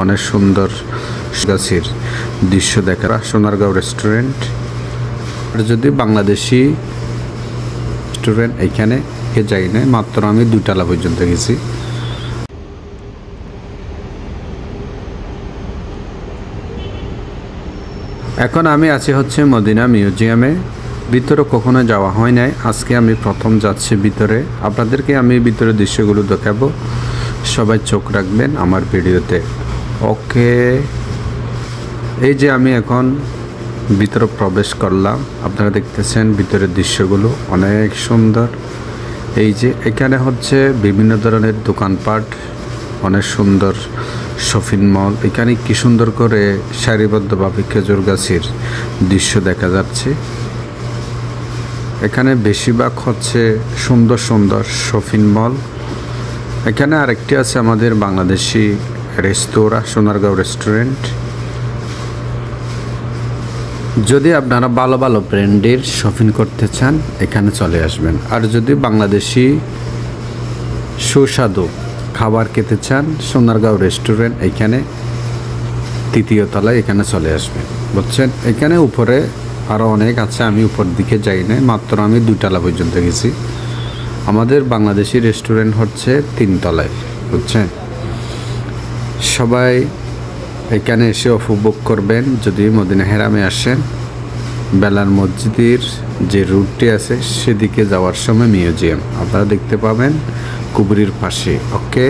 অনেক সুন্দর গাছের দৃশ্য দেখা। সোনারগাঁও রেস্টুরেন্ট। আর যদি বাংলাদেশি রেস্টুরেন্ট এখানে যাই না, মাত্র আমি 2 তলা পর্যন্ত গেছি। এখন আমি আছি হচ্ছে মদিনা মিউজিয়ামে। ভিতরে কখনো যাওয়া হয় নাই, আজকে আমি প্রথম যাচ্ছি ভিতরে। আপনাদেরকে আমি ভিতরে দৃশ্যগুলো দেখাবো, সবাই চোখ রাখবেন আমার ভিডিওতে। ওকে, এই যে আমি এখন ভিতরে প্রবেশ করলাম। আপনারা দেখতেছেন ভিতরের দৃশ্যগুলো অনেক সুন্দর। এই যে এখানে হচ্ছে বিভিন্ন ধরনের দোকানপাট, অনেক সুন্দর শপিং মল। এখানে কি সুন্দর করে সারিবদ্ধভাবে খেজুর গাছের দৃশ্য দেখা যাচ্ছে। এখানে বেশিরভাগ হচ্ছে সুন্দর সুন্দর শপিং মল। এখানে আরেকটি আছে আমাদের বাংলাদেশি রেস্তোরাঁ, সোনারগাঁও রেস্টুরেন্ট। যদি আপনারা ভালো ভালো ব্র্যান্ডের শপিং করতে চান এখানে চলে আসবেন। আর যদি বাংলাদেশি সুস্বাদু খাবার খেতে চান, সোনারগাঁও রেস্টুরেন্ট এখানে 3য় তলায় এখানে চলে আসবেন, বুঝছেন। এখানে উপরে আরও অনেক আছে, আমি উপর দিকে যাই না, মাত্র আমি 2 তলা পর্যন্ত গেছি। আমাদের বাংলাদেশি রেস্টুরেন্ট হচ্ছে 3 তলায়, বুঝছেন। সবাই এখানে এসে উপভোগ করবেন যদি মদিনা হেরামে আসেন। বেলাল মসজিদের যে রুটটি আছে সেদিকে যাওয়ার সময় মিউজিয়াম আপনারা দেখতে পাবেন কুবরির পাশে। ওকে।